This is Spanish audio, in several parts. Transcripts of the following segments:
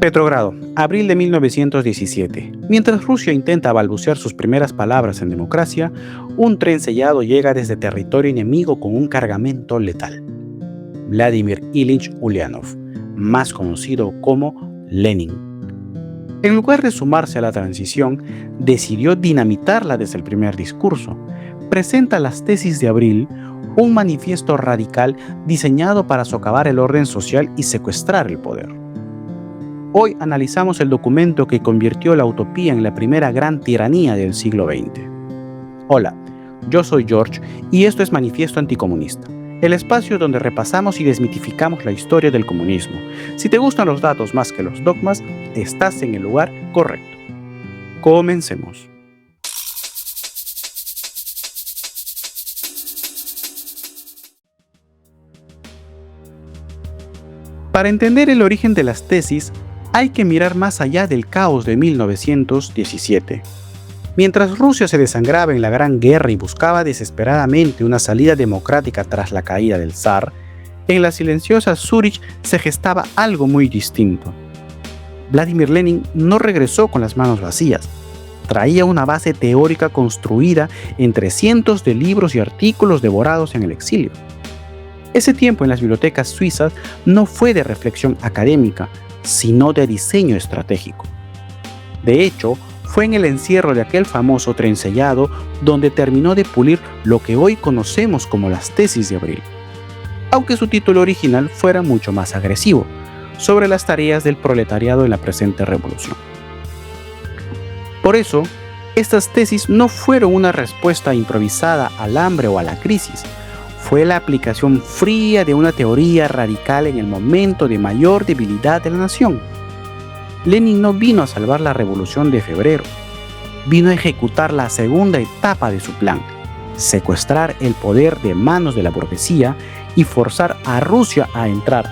Petrogrado, abril de 1917. Mientras Rusia intenta balbucear sus primeras palabras en democracia, un tren sellado llega desde territorio enemigo con un cargamento letal. Vladimir Ilich Ulyanov, más conocido como Lenin. En lugar de sumarse a la transición, decidió dinamitarla desde el primer discurso. Presenta las tesis de abril, un manifiesto radical diseñado para socavar el orden social y secuestrar el poder. Hoy analizamos el documento que convirtió la utopía en la primera gran tiranía del siglo XX. Hola, yo soy George y esto es Manifiesto Anticomunista, el espacio donde repasamos y desmitificamos la historia del comunismo. Si te gustan los datos más que los dogmas, estás en el lugar correcto. Comencemos. Para entender el origen de las tesis, hay que mirar más allá del caos de 1917. Mientras Rusia se desangraba en la Gran Guerra y buscaba desesperadamente una salida democrática tras la caída del zar, en la silenciosa Zúrich se gestaba algo muy distinto. Vladimir Lenin no regresó con las manos vacías. Traía una base teórica construida entre cientos de libros y artículos devorados en el exilio. Ese tiempo en las bibliotecas suizas no fue de reflexión académica, sino de diseño estratégico. De hecho, fue en el encierro de aquel famoso tren sellado donde terminó de pulir lo que hoy conocemos como las tesis de abril, aunque su título original fuera mucho más agresivo, sobre las tareas del proletariado en la presente revolución. Por eso, estas tesis no fueron una respuesta improvisada al hambre o a la crisis, fue la aplicación fría de una teoría radical en el momento de mayor debilidad de la nación. Lenin no vino a salvar la revolución de febrero, vino a ejecutar la segunda etapa de su plan, secuestrar el poder de manos de la burguesía y forzar a Rusia a entrar,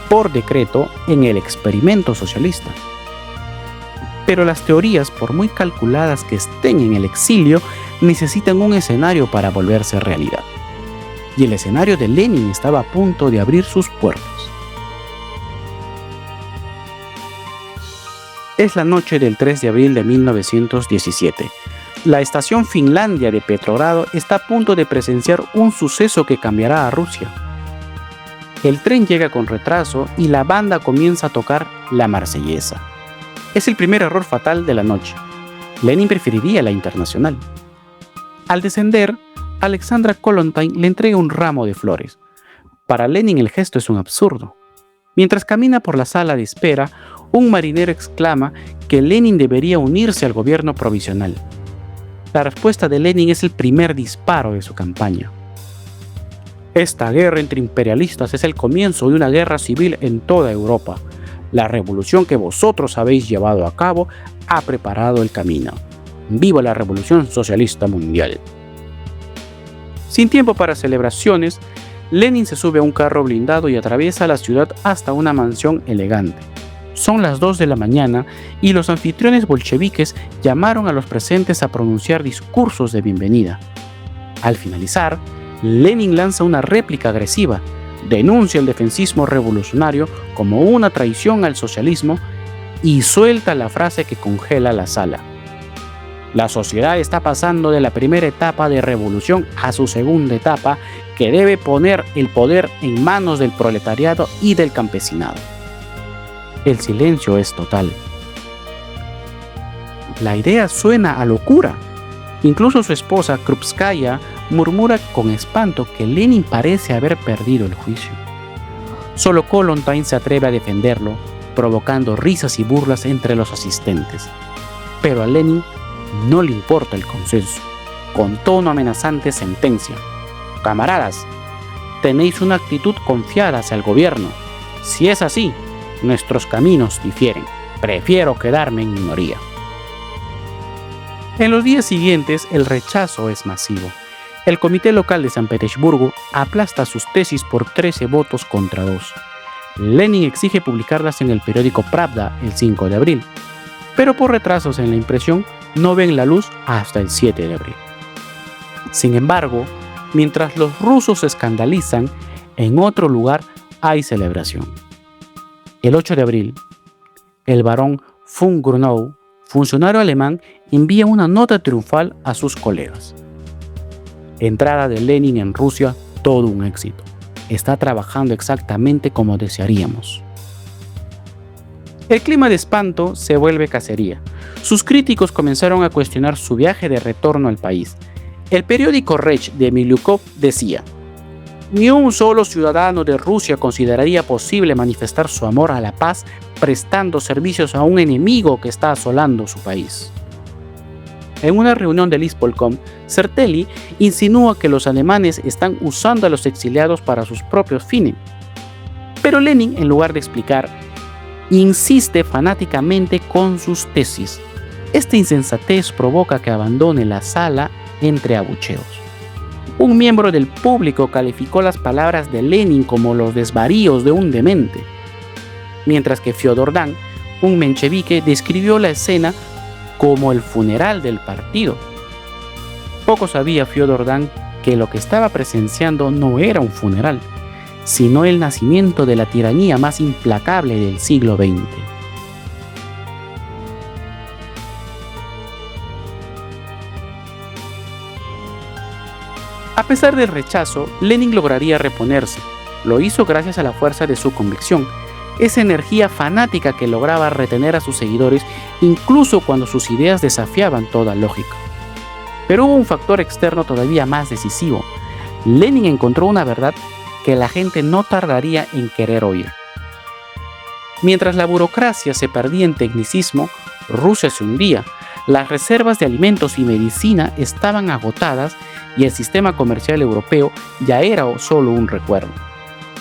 por decreto, en el experimento socialista. Pero las teorías, por muy calculadas que estén en el exilio, necesitan un escenario para volverse realidad. Y el escenario de Lenin estaba a punto de abrir sus puertas. Es la noche del 3 de abril de 1917. La estación Finlandia de Petrogrado está a punto de presenciar un suceso que cambiará a Rusia. El tren llega con retraso y la banda comienza a tocar la Marsellesa. Es el primer error fatal de la noche. Lenin preferiría la Internacional. Al descender, Alexandra Kollontai le entrega un ramo de flores. Para Lenin el gesto es un absurdo. Mientras camina por la sala de espera, un marinero exclama que Lenin debería unirse al gobierno provisional. La respuesta de Lenin es el primer disparo de su campaña. Esta guerra entre imperialistas es el comienzo de una guerra civil en toda Europa. La revolución que vosotros habéis llevado a cabo ha preparado el camino. ¡Viva la revolución socialista mundial! Sin tiempo para celebraciones, Lenin se sube a un carro blindado y atraviesa la ciudad hasta una mansión elegante. Son las 2 de la mañana y los anfitriones bolcheviques llamaron a los presentes a pronunciar discursos de bienvenida. Al finalizar, Lenin lanza una réplica agresiva, denuncia el defensismo revolucionario como una traición al socialismo y suelta la frase que congela la sala. La sociedad está pasando de la primera etapa de revolución a su segunda etapa, que debe poner el poder en manos del proletariado y del campesinado. El silencio es total. La idea suena a locura. Incluso su esposa Krupskaya murmura con espanto que Lenin parece haber perdido el juicio. Solo Kollontai se atreve a defenderlo, provocando risas y burlas entre los asistentes. Pero a Lenin no le importa el consenso. Con tono amenazante sentencia: camaradas, tenéis una actitud confiada hacia el gobierno. Si es así, nuestros caminos difieren. Prefiero quedarme en minoría. En los días siguientes, el rechazo es masivo. El comité local de San Petersburgo aplasta sus tesis por 13 votos contra 2. Lenin exige publicarlas en el periódico Pravda el 5 de abril, pero por retrasos en la impresión no ven la luz hasta el 7 de abril. Sin embargo, mientras los rusos se escandalizan, en otro lugar hay celebración. El 8 de abril, el barón von Grunau, funcionario alemán, envía una nota triunfal a sus colegas. Entrada de Lenin en Rusia, todo un éxito. Está trabajando exactamente como desearíamos. El clima de espanto se vuelve cacería. Sus críticos comenzaron a cuestionar su viaje de retorno al país. El periódico Reich de Miliukov decía: ni un solo ciudadano de Rusia consideraría posible manifestar su amor a la paz prestando servicios a un enemigo que está asolando su país. En una reunión del Ispolkom, Tsertelli insinúa que los alemanes están usando a los exiliados para sus propios fines. Pero Lenin, en lugar de explicar, insiste fanáticamente con sus tesis. Esta insensatez provoca que abandone la sala entre abucheos. Un miembro del público calificó las palabras de Lenin como los desvaríos de un demente, mientras que Fyodor Dan, un menchevique, describió la escena como el funeral del partido. Poco sabía Fyodor Dan que lo que estaba presenciando no era un funeral, sino el nacimiento de la tiranía más implacable del siglo XX. A pesar del rechazo, Lenin lograría reponerse. Lo hizo gracias a la fuerza de su convicción, esa energía fanática que lograba retener a sus seguidores incluso cuando sus ideas desafiaban toda lógica. Pero hubo un factor externo todavía más decisivo. Lenin encontró una verdad que la gente no tardaría en querer oír. Mientras la burocracia se perdía en tecnicismo, Rusia se hundía, las reservas de alimentos y medicina estaban agotadas y el sistema comercial europeo ya era solo un recuerdo.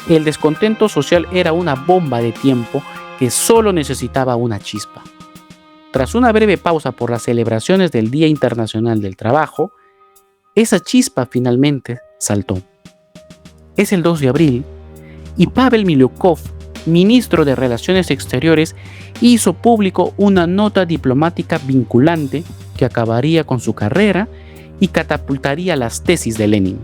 El descontento social era una bomba de tiempo que solo necesitaba una chispa. Tras una breve pausa por las celebraciones del Día Internacional del Trabajo, esa chispa finalmente saltó. Es el 2 de abril y Pavel Miliukov, ministro de Relaciones Exteriores, hizo público una nota diplomática vinculante que acabaría con su carrera y catapultaría las tesis de Lenin.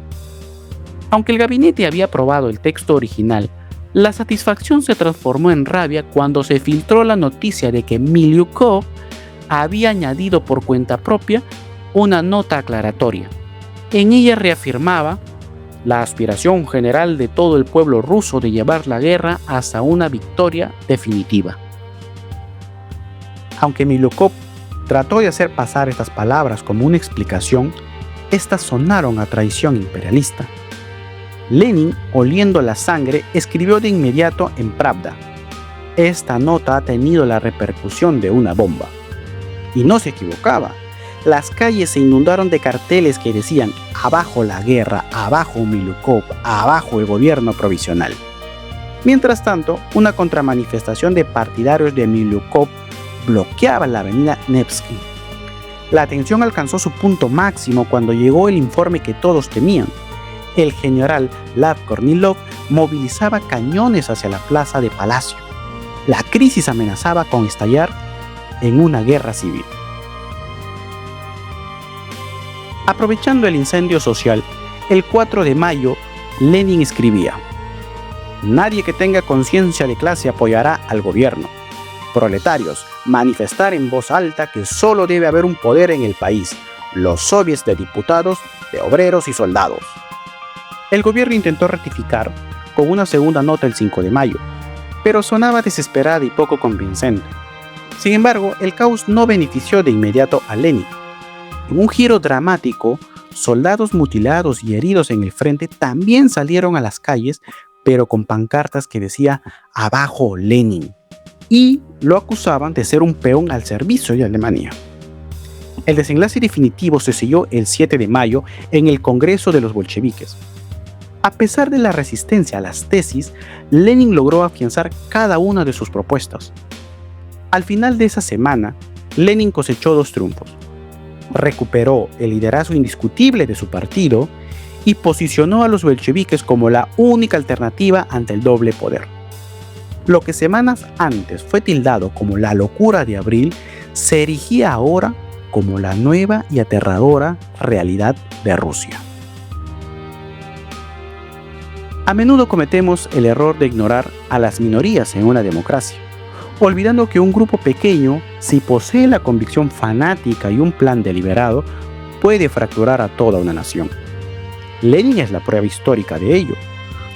Aunque el gabinete había aprobado el texto original, la satisfacción se transformó en rabia cuando se filtró la noticia de que Miliukov había añadido por cuenta propia una nota aclaratoria. En ella reafirmaba la aspiración general de todo el pueblo ruso de llevar la guerra hasta una victoria definitiva. Aunque Miliukov trató de hacer pasar estas palabras como una explicación, estas sonaron a traición imperialista. Lenin, oliendo la sangre, escribió de inmediato en Pravda: esta nota ha tenido la repercusión de una bomba. Y no se equivocaba. Las calles se inundaron de carteles que decían: abajo la guerra, abajo Miliukov, abajo el gobierno provisional. Mientras tanto, una contramanifestación de partidarios de Miliukov bloqueaba la avenida Nevsky. La tensión alcanzó su punto máximo cuando llegó el informe que todos temían. El general Lav Kornilov movilizaba cañones hacia la plaza de Palacio. La crisis amenazaba con estallar en una guerra civil. Aprovechando el incendio social, el 4 de mayo, Lenin escribía: nadie que tenga conciencia de clase apoyará al gobierno. Proletarios, manifestar en voz alta que solo debe haber un poder en el país: los soviets de diputados, de obreros y soldados. El gobierno intentó rectificar con una segunda nota el 5 de mayo, pero sonaba desesperada y poco convincente. Sin embargo, el caos no benefició de inmediato a Lenin. En un giro dramático, soldados mutilados y heridos en el frente también salieron a las calles, pero con pancartas que decía «Abajo Lenin», y lo acusaban de ser un peón al servicio de Alemania. El desenlace definitivo se selló el 7 de mayo en el Congreso de los bolcheviques. A pesar de la resistencia a las tesis, Lenin logró afianzar cada una de sus propuestas. Al final de esa semana, Lenin cosechó 2 triunfos. Recuperó el liderazgo indiscutible de su partido y posicionó a los bolcheviques como la única alternativa ante el doble poder. Lo que semanas antes fue tildado como la locura de abril, se erigía ahora como la nueva y aterradora realidad de Rusia. A menudo cometemos el error de ignorar a las minorías en una democracia. olvidando que un grupo pequeño, si posee la convicción fanática y un plan deliberado, puede fracturar a toda una nación. Lenin es la prueba histórica de ello.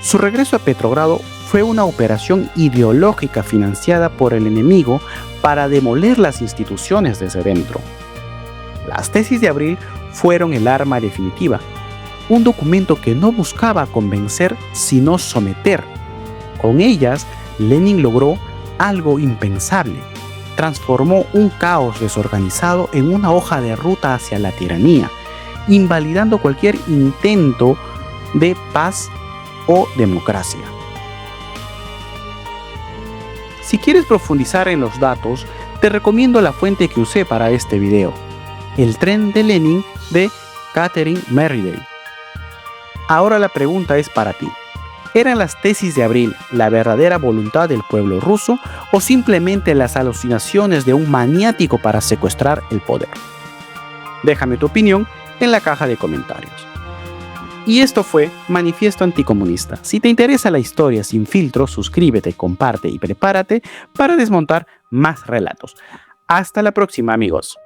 Su regreso a Petrogrado fue una operación ideológica financiada por el enemigo para demoler las instituciones desde dentro. Las tesis de abril fueron el arma definitiva, un documento que no buscaba convencer sino someter. Con ellas, Lenin logró algo impensable. Transformó un caos desorganizado en una hoja de ruta hacia la tiranía, invalidando cualquier intento de paz o democracia. Si quieres profundizar en los datos, te recomiendo la fuente que usé para este video, El tren de Lenin de Catherine Merridale. Ahora la pregunta es para ti. ¿Eran las tesis de abril la verdadera voluntad del pueblo ruso o simplemente las alucinaciones de un maniático para secuestrar el poder? Déjame tu opinión en la caja de comentarios. Y esto fue Manifiesto Anticomunista. Si te interesa la historia sin filtro, suscríbete, comparte y prepárate para desmontar más relatos. Hasta la próxima, amigos.